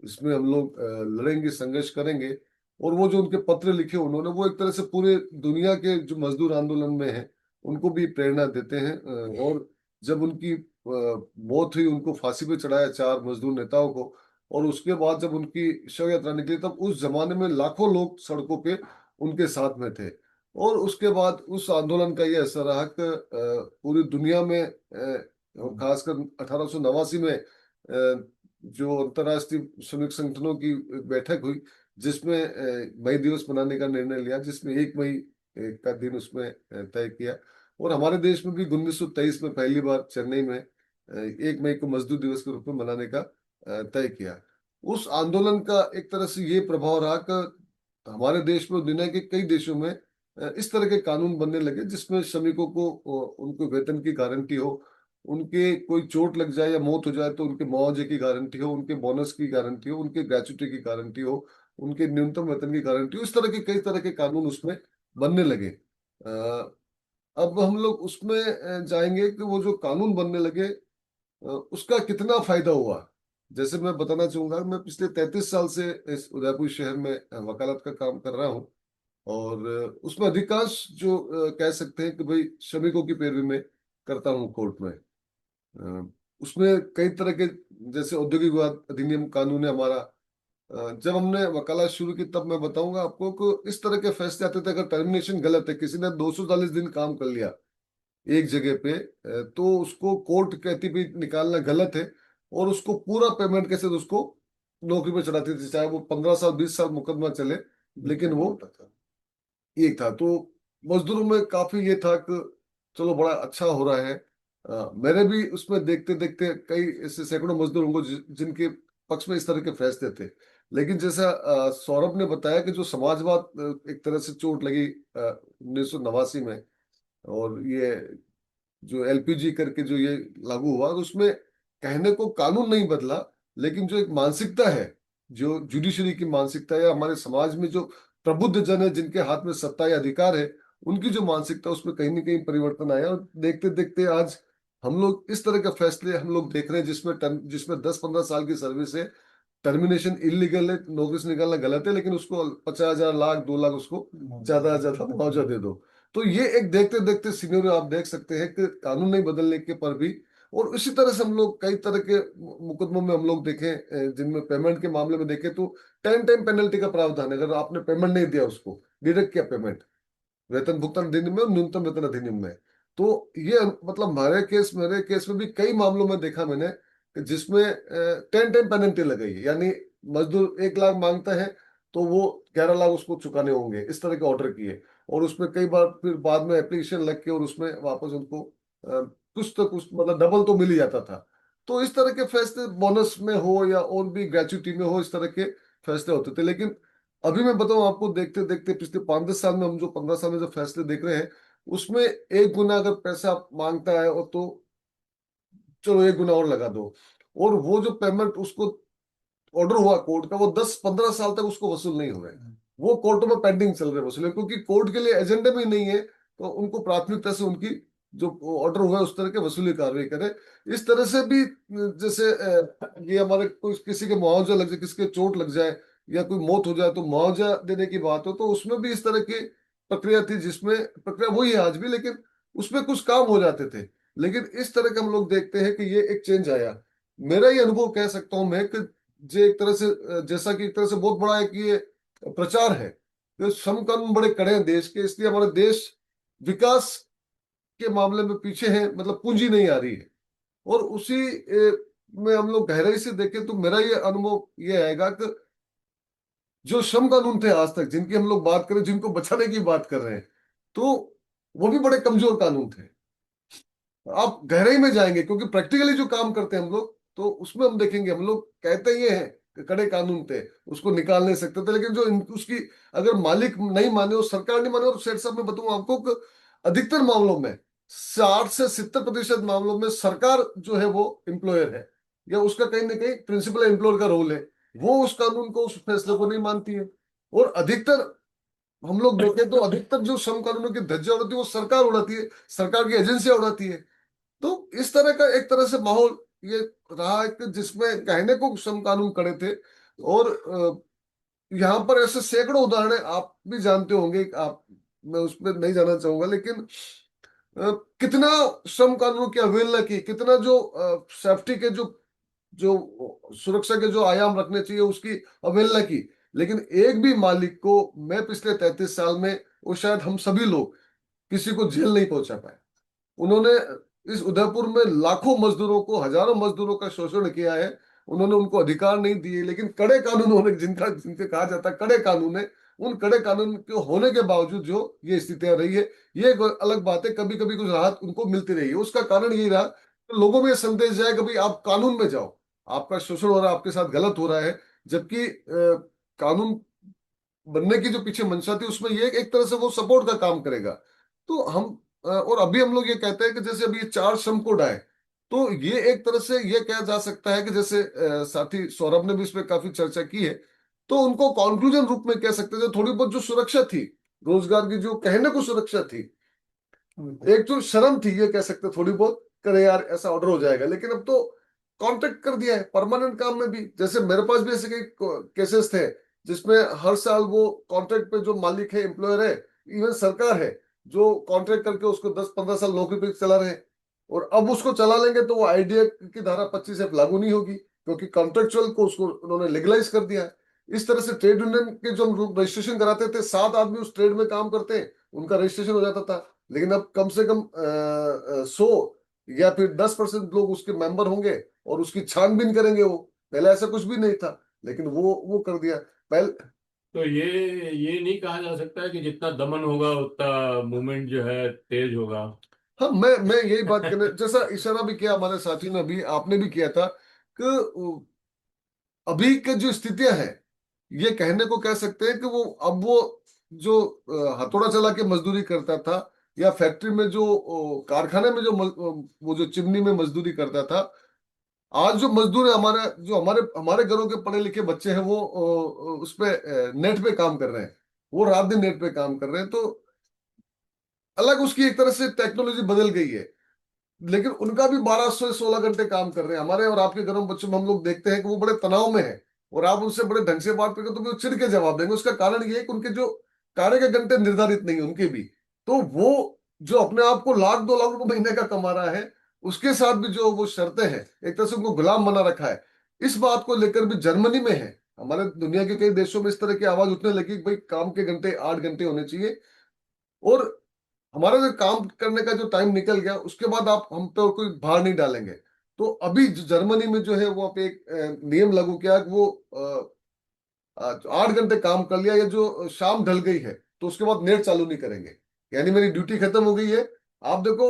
इसमें हम लोग लड़ेंगे, संघर्ष करेंगे। और वो जो उनके पत्र लिखे उन्होंने वो एक तरह से पूरे दुनिया के जो मजदूर आंदोलन में हैं उनको भी प्रेरणा देते हैं। और जब उनकी मौत हुई, उनको फांसी पे चढ़ाया 4 मजदूर नेताओं को, और उसके बाद जब उनकी शव यात्रा निकली तब उस जमाने में लाखों लोग सड़कों पे उनके साथ में थे। और उसके बाद उस आंदोलन का ये असर रहा कि पूरी दुनिया में और खासकर 1889 में जो अंतर्राष्ट्रीय श्रमिक संगठनों की बैठक हुई जिसमें मई दिवस मनाने का निर्णय लिया, जिसमें 1 मई का दिन उसमें तय किया। और हमारे देश में भी 1923 में पहली बार चेन्नई में 1 मई को मजदूर दिवस के रूप में मनाने का तय किया। उस आंदोलन का एक तरह से ये प्रभाव रहा कि हमारे देश में और दुनिया के कई देशों में इस तरह के कानून बनने लगे जिसमें श्रमिकों को उनको वेतन की गारंटी हो, उनके कोई चोट लग जाए या मौत हो जाए तो उनके मुआवजे की गारंटी हो, उनके बोनस की गारंटी हो, उनके ग्रेच्युटी की गारंटी हो, उनके न्यूनतम वेतन की गारंटी हो। इस तरह के कई तरह के कानून उसमें बनने लगे। अब हम लोग उसमें जाएंगे कि वो जो कानून बनने लगे उसका कितना फायदा हुआ। जैसे मैं बताना चाहूंगा, मैं पिछले 33 साल से इस उदयपुर शहर में वकालत का काम कर रहा हूँ। और उसमें अधिकांश जो कह सकते हैं कि भाई श्रमिकों की पैरवी में करता हूँ कोर्ट में। उसमें कई तरह के जैसे औद्योगिक विवाद अधिनियम कानून है हमारा। जब हमने वकालत शुरू की तब मैं बताऊंगा आपको कि इस तरह के फैसले आते थे, अगर टर्मिनेशन गलत है, किसी ने 240 दिन काम कर लिया एक जगह पे, तो उसको कोर्ट कहती भी निकालना गलत है और उसको पूरा पेमेंट कैसे तो उसको नौकरी पे चढ़ाती थी, चाहे वो 15 साल 20 साल मुकदमा चले, लेकिन वो एक था। तो मजदूरों में काफी ये था कि चलो बड़ा अच्छा हो रहा है। मैंने भी उसमें देखते देखते कई ऐसे सैकड़ों मजदूर होंगे जिनके पक्ष में इस तरह के फैसले थे। लेकिन जैसा सौरभ ने बताया कि जो समाजवाद एक तरह से चोट लगी 1989 में, और ये जो एलपीजी करके जो ये लागू हुआ, तो उसमें कहने को कानून नहीं बदला, लेकिन जो एक मानसिकता है, जो जुडिशरी की मानसिकता है, या हमारे समाज में जो प्रबुद्ध जन है जिनके हाथ में सत्ता या अधिकार है, उनकी जो मानसिकता उसमें कहीं ना कहीं परिवर्तन आया। और देखते देखते आज हम लोग इस तरह के फैसले हम लोग देख रहे हैं जिसमें 10-15 साल की सर्विस है, टर्मिनेशन इलीगल है, नौकरी से निकालना गलत है, लेकिन उसको 50,000 लाख 2 लाख उसको ज्यादा से ज्यादा मुआवजा दे दो। तो ये एक देखते देखते सिनेरियो आप देख सकते हैं कि कानून नहीं बदलने के पर भी और इसी तरह से हम लोग कई तरह के मुकदमों में हम लोग देखें, जिनमें पेमेंट के मामले में देखें तो 10 टाइम पेनल्टी का प्रावधान है। अगर आपने पेमेंट नहीं दिया, उसको डिडक्ट किया पेमेंट वेतन भुगतान अधिनियम में और न्यूनतम वेतन अधिनियम में। तो ये मतलब मेरे केस में भी कई मामलों में देखा मैंने कि जिसमें 10 टाइम पेनल्टी लगाई है, यानी मजदूर 1 लाख मांगता है तो वो 11 लाख उसको चुकाने होंगे, इस तरह के ऑर्डर किए। और उसमें कई बार फिर बाद में एप्लीकेशन लग के और उसमें वापस उनको कुछ तो कुछ मतलब डबल तो मिल ही जाता था। तो इस तरह के फैसले बोनस में हो या और भी ग्रेचुइटी में हो, इस तरह के फैसले होते थे। लेकिन अभी मैं बताऊं आपको, देखते देखते पिछले 5-10 साल में, हम जो 15 साल में जो फैसले देख रहे हैं, उसमें 1 गुना अगर पैसा मांगता है और तो चलो 1 गुना और लगा दो, और वो जो पेमेंट उसको ऑर्डर हुआ कोर्ट का, वो 10-15 साल तक उसको वसूल नहीं हुआ है। वो कोर्टों में पेंडिंग चल रहे वसूल, क्योंकि कोर्ट के लिए एजेंडे में नहीं है, तो उनको प्राथमिकता से उनकी जो ऑर्डर हुआ है उस तरह के वसूली कार्रवाई करे। इस तरह से भी जैसे ये हमारे कोई किसी के मुआवजा लग जाए, किसी के चोट लग जाए या कोई मौत हो जाए तो मुआवजा देने की बात हो, तो उसमें भी इस तरह की प्रक्रिया थी, जिसमें प्रक्रिया वही है आज भी, लेकिन उसमें कुछ काम हो जाते थे। लेकिन इस तरह का हम लोग देखते हैं कि ये एक चेंज आया। मेरा ये अनुभव कह सकता हूं मैं कि जे एक तरह से जैसा कि एक तरह से बहुत बड़ा है कि ये प्रचार है कि श्रम कानून बड़े कड़े हैं देश के, इसलिए हमारे देश विकास के मामले में पीछे है, मतलब पूंजी नहीं आ रही है। और उसी में हम लोग गहराई से देखें तो मेरा ये अनुभव ये आएगा कि जो श्रम कानून थे आज तक, जिनकी हम लोग बात करें, जिनको बचाने की बात कर रहे हैं, तो वो भी बड़े कमजोर कानून थे। आप गहराई में जाएंगे क्योंकि प्रैक्टिकली जो काम करते हैं हम लोग, तो उसमें हम देखेंगे, हम लोग कहते ये हैं कि कड़े कानून थे, उसको निकाल नहीं सकते थे, लेकिन जो उसकी अगर मालिक नहीं माने और सरकार नहीं माने, और सेठ साहब मैं बताऊं आपको कि अधिकतर मामलों में 60 से 70% मामलों में सरकार जो है वो एम्प्लॉयर है, या उसका कहीं ना कहीं प्रिंसिपल एम्प्लॉयर का रोल है, वो उस कानून को, उस फैसले को नहीं मानती है। और अधिकतर हम लोग देखें तो अधिकतर जो श्रम कानूनों की धज्जियां उड़ाती है वो सरकार उड़ाती है, सरकार की एजेंसियां उड़ाती है। तो इस तरह का एक तरह से माहौल ये रहा है कि जिसमें कहने को श्रम कानून कड़े थे। और यहाँ पर ऐसे सैकड़ों उदाहरण हैं, आप भी जानते होंगे, आप, मैं उसमें नहीं जाना चाहूंगा, लेकिन कितना श्रम कानूनों की अवहेलना की, कितना जो सेफ्टी के जो जो सुरक्षा के जो आयाम रखने चाहिए उसकी अवहेलना की। लेकिन एक भी मालिक को मैं पिछले 33 साल में, और शायद हम सभी लोग, किसी को जेल नहीं पहुंचा पाए। उन्होंने इस उदयपुर में लाखों मजदूरों को, हजारों मजदूरों का शोषण किया है। उन्होंने उनको अधिकार नहीं दिए, लेकिन कड़े कानून होने, जिनका जिनके कहा जाता है कड़े कानून है, उन कड़े कानून के होने के बावजूद जो ये स्थितियां रही है, ये एक अलग बात है। कभी कभी कुछ राहत उनको मिलती रही है, उसका कारण यही रहा कि लोगों में ये संदेश जाए कि भाई आप कानून में जाओ, आपका शोषण हो रहा है, आपके साथ गलत हो रहा है। जबकि कानून बनने की जो पीछे मंशा थी, उसमें ये एक तरह से वो सपोर्ट का काम करेगा। तो हम और अभी हम लोग ये कहते हैं कि जैसे अभी ये 4 श्रम कोड आए, तो ये एक तरह से ये कहा जा सकता है कि जैसे साथी सौरभ ने भी इस पर काफी चर्चा की है, तो उनको कंक्लूजन रूप में कह सकते हैं, जो थोड़ी बहुत जो सुरक्षा थी, रोजगार की जो कहने को सुरक्षा थी, एक जो शर्म थी, ये कह सकते थोड़ी बहुत, करे यार ऐसा ऑर्डर हो जाएगा, लेकिन अब तो कॉन्ट्रैक्ट कर दिया है परमानेंट काम में भी। जैसे मेरे पास भी ऐसे कई केसेस थे जिसमें हर साल वो कॉन्ट्रैक्ट पे जो मालिक है, एम्प्लॉयर है, इवन सरकार है, जो कॉन्ट्रैक्ट करके उसको 10-15 साल नौकरी पे चला रहे हैं। और अब उसको चला लेंगे तो वो आईडीए की धारा 25 लागू नहीं होगी, क्योंकि कॉन्ट्रेक्चुअल को उसको उन्होंने लीगलाइज कर दिया है। इस तरह से ट्रेड यूनियन के जो हम रजिस्ट्रेशन कराते थे, 7 आदमी उस ट्रेड में काम करते हैं, उनका रजिस्ट्रेशन हो जाता था। लेकिन अब कम से कम 100 या फिर 10% लोग उसके मेंबर होंगे और उसकी छानबीन करेंगे। वो पहले ऐसा कुछ भी नहीं था, लेकिन वो कर दिया पहले। तो ये नहीं कहा जा सकता है कि जितना दमन होगा उतना मूवमेंट जो है तेज होगा। हाँ, मैं यही बात करने, जैसा इशारा भी किया हमारे साथी ने, अभी आपने भी किया था कि अभी के जो स्थितियां हैं, ये कहने को कह सकते हैं कि वो अब वो जो हथौड़ा चला के मजदूरी करता था, या फैक्ट्री में जो कारखाने में जो वो जो चिमनी में मजदूरी करता था, आज जो मजदूर है हमारे, जो हमारे हमारे घरों के पढ़े लिखे बच्चे हैं, वो उस पे नेट पे काम कर रहे हैं, वो रात दिन नेट पे काम कर रहे हैं। तो अलग उसकी एक तरह से टेक्नोलॉजी बदल गई है, लेकिन उनका भी 12 से 16 घंटे काम कर रहे हैं। हमारे और आपके घरों में बच्चों में हम लोग देखते हैं कि वो बड़े तनाव में है, और आप उनसे बड़े ढंग से बात करेंगे तो भी वो चिढ़ के जवाब देंगे। उसका कारण ये है कि उनके जो कार्य के घंटे निर्धारित नहीं है उनके भी। तो वो जो अपने आप को 1-2 लाख रुपए महीने का कमा रहा है, उसके साथ भी जो वो शर्तें हैं, एक तरह से उनको गुलाम बना रखा है। इस बात को लेकर भी जर्मनी में है, हमारे दुनिया के कई देशों में इस तरह की आवाज उठने लगी कि भाई काम के घंटे 8 घंटे होने चाहिए, और हमारा जो काम करने का जो टाइम निकल गया उसके बाद आप हम पे कोई भार नहीं डालेंगे। तो अभी जर्मनी में जो है वो आप एक नियम लागू किया कि वो 8 घंटे काम कर लिया या जो शाम ढल गई है तो उसके बाद नेट चालू नहीं करेंगे, यानी मेरी ड्यूटी खत्म हो गई है, आप देखो,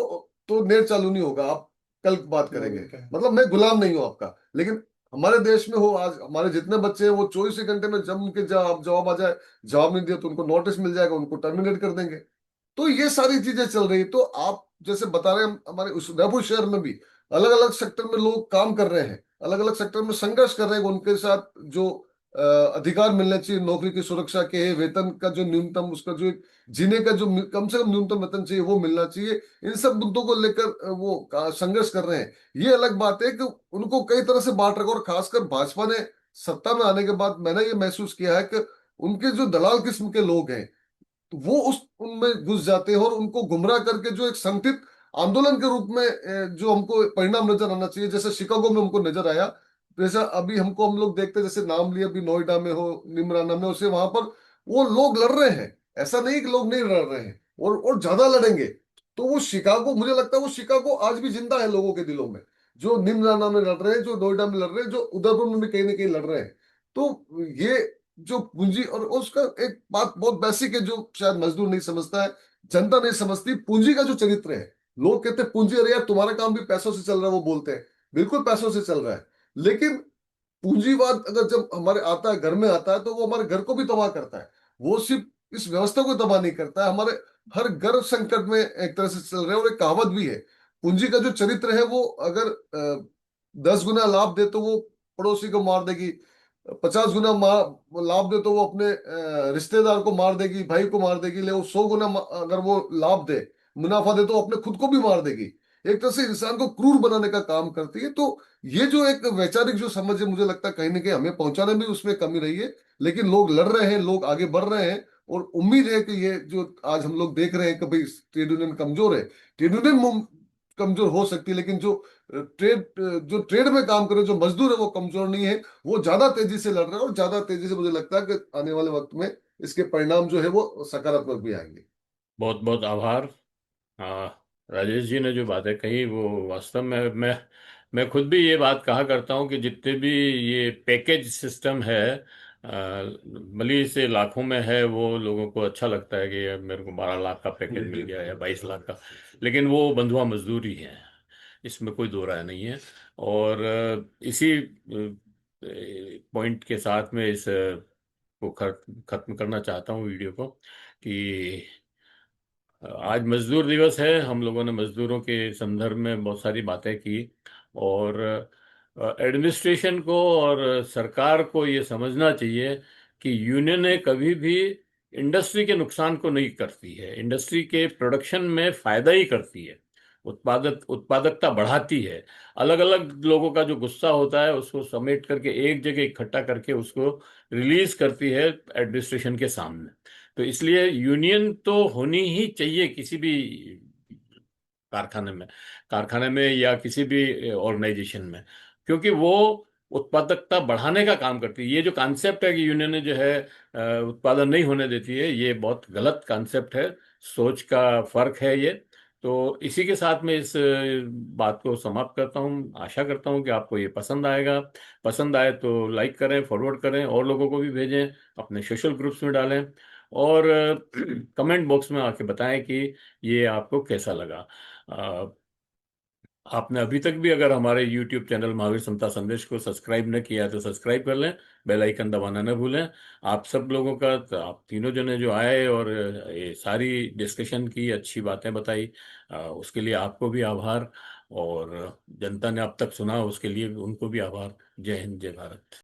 तो नेट चालू नहीं होगा, आप कल बात करेंगे। मतलब मैं गुलाम नहीं हूं आपका। लेकिन हमारे देश में हो, आज हमारे जितने बच्चे हैं वो 24 घंटे में जब उनके जवाब आ जाए, जवाब नहीं दिया तो उनको नोटिस मिल जाएगा, उनको टर्मिनेट कर देंगे। तो ये सारी चीजें चल रही। तो आप जैसे बता रहे हैं, हमारे उस उदयपुर शहर में भी अलग अलग सेक्टर में लोग काम कर रहे हैं, अलग अलग सेक्टर में संघर्ष कर रहे हैं, उनके साथ जो अधिकार मिलने चाहिए, नौकरी की सुरक्षा के, वेतन का जो न्यूनतम, उसका जो एक जीने का जो कम से कम न्यूनतम वेतन चाहिए वो मिलना चाहिए, इन सब मुद्दों को लेकर वो संघर्ष कर रहे हैं। ये अलग बात है कि उनको कई तरह से बांट रखा, और खासकर भाजपा ने सत्ता में आने के बाद मैंने ये महसूस किया है कि उनके जो दलाल किस्म के लोग हैं तो वो उस उनमें घुस जाते हैं, और उनको गुमराह करके जो एक संगठित आंदोलन के रूप में जो हमको परिणाम नजर आना चाहिए, जैसे शिकागो में हमको नजर आया, जैसा अभी हमको हम लोग देखते हैं, जैसे नाम लिया अभी नोएडा में हो, निमराना में, उसे वहां पर वो लोग लड़ रहे हैं, ऐसा नहीं कि लोग नहीं लड़ रहे हैं, और ज्यादा लड़ेंगे। तो वो शिकागो, मुझे लगता है वो शिकागो आज भी जिंदा है लोगों के दिलों में, जो निमराना में लड़ रहे हैं, जो नोएडा में लड़ रहे हैं, जो उदयपुर में भी कहीं ना कहीं लड़ रहे हैं। तो ये जो पूंजी, और उसका एक बात बहुत बेसिक है जो शायद मजदूर नहीं समझता है, जनता नहीं समझती, पूंजी का जो चरित्र है। लोग कहते हैं पूंजी, अरे यार तुम्हारा काम भी पैसों से चल रहा है, वो बोलते हैं बिल्कुल पैसों से चल रहा है, लेकिन पूंजीवाद अगर जब हमारे आता है, घर में आता है, तो वो हमारे घर को भी तबाह करता है। वो सिर्फ इस व्यवस्था को तबाह नहीं करता है, हमारे हर घर संकट में एक तरह से चल रहा है। और एक कहावत भी है, पूंजी का जो चरित्र है वो अगर 10 गुना लाभ दे तो वो पड़ोसी को मार देगी, 50 गुना लाभ दे तो वो अपने रिश्तेदार को मार देगी, भाई को मार देगी, ले वो 100 गुना अगर वो लाभ दे, मुनाफा दे, तो अपने खुद को भी मार देगी। एक तरह से इंसान को क्रूर बनाने का काम करती है। तो ये जो एक वैचारिक जो समझ है, मुझे लगता है कहीं ना कहीं हमें पहुंचाने में उसमें कमी रही है। लेकिन लोग लड़ रहे हैं, लोग आगे बढ़ रहे हैं, और उम्मीद है कि ये जो आज हम लोग देख रहे हैं कि भाई ट्रेड यूनियन कमजोर है, ट्रेड यूनियन कमजोर हो सकती है, लेकिन जो ट्रेड में काम कर रहे हैं, जो मजदूर है, वो कमजोर नहीं है, वो ज्यादा तेजी से लड़ रहे हैं, और ज्यादा तेजी से मुझे लगता है कि आने वाले वक्त में इसके परिणाम जो है वो सकारात्मक भी आएंगे। बहुत बहुत आभार। राजेश जी ने जो बातें कही वो वास्तव में मैं खुद भी ये बात कहा करता हूँ कि जितने भी ये पैकेज सिस्टम है, भले से लाखों में है, वो लोगों को अच्छा लगता है कि यार मेरे को 12 लाख का पैकेज मिल गया या 22 लाख का, लेकिन वो बंधुआ मजदूरी है, इसमें कोई दो राय नहीं है। और इसी पॉइंट के साथ में इस को खत्म करना चाहता हूँ वीडियो को, कि आज मजदूर दिवस है। हम लोगों ने मजदूरों के संदर्भ में बहुत सारी बातें की, और एडमिनिस्ट्रेशन को और सरकार को ये समझना चाहिए कि यूनियनें कभी भी इंडस्ट्री के नुकसान को नहीं करती है, इंडस्ट्री के प्रोडक्शन में फायदा ही करती है, उत्पादकता बढ़ाती है। अलग अलग लोगों का जो गुस्सा होता है उसको समेट करके एक जगह इकट्ठा करके उसको रिलीज करती है एडमिनिस्ट्रेशन के सामने। तो इसलिए यूनियन तो होनी ही चाहिए किसी भी कारखाने में कारखाने में या किसी भी ऑर्गेनाइजेशन में, क्योंकि वो उत्पादकता बढ़ाने का काम करती है। ये जो कॉन्सेप्ट है कि यूनियन जो है उत्पादन नहीं होने देती है, ये बहुत गलत कॉन्सेप्ट है, सोच का फर्क है ये। तो इसी के साथ में इस बात को समाप्त करता हूँ। आशा करता हूँ कि आपको ये पसंद आएगा। पसंद आए तो लाइक करें, फॉरवर्ड करें, और लोगों को भी भेजें, अपने सोशल ग्रुप्स में डालें, और कमेंट बॉक्स में आके बताएं कि ये आपको कैसा लगा। अ, आपने अभी तक भी अगर हमारे YouTube चैनल महावीर समता संदेश को सब्सक्राइब न किया है तो सब्सक्राइब कर लें, बेल आइकन दबाना न भूलें। आप सब लोगों का, तो आप तीनों जने जो आए और ये सारी डिस्कशन की, अच्छी बातें बताई, उसके लिए आपको भी आभार, और जनता ने अब तक सुना उसके लिए उनको भी आभार। जय हिंद, जय भारत।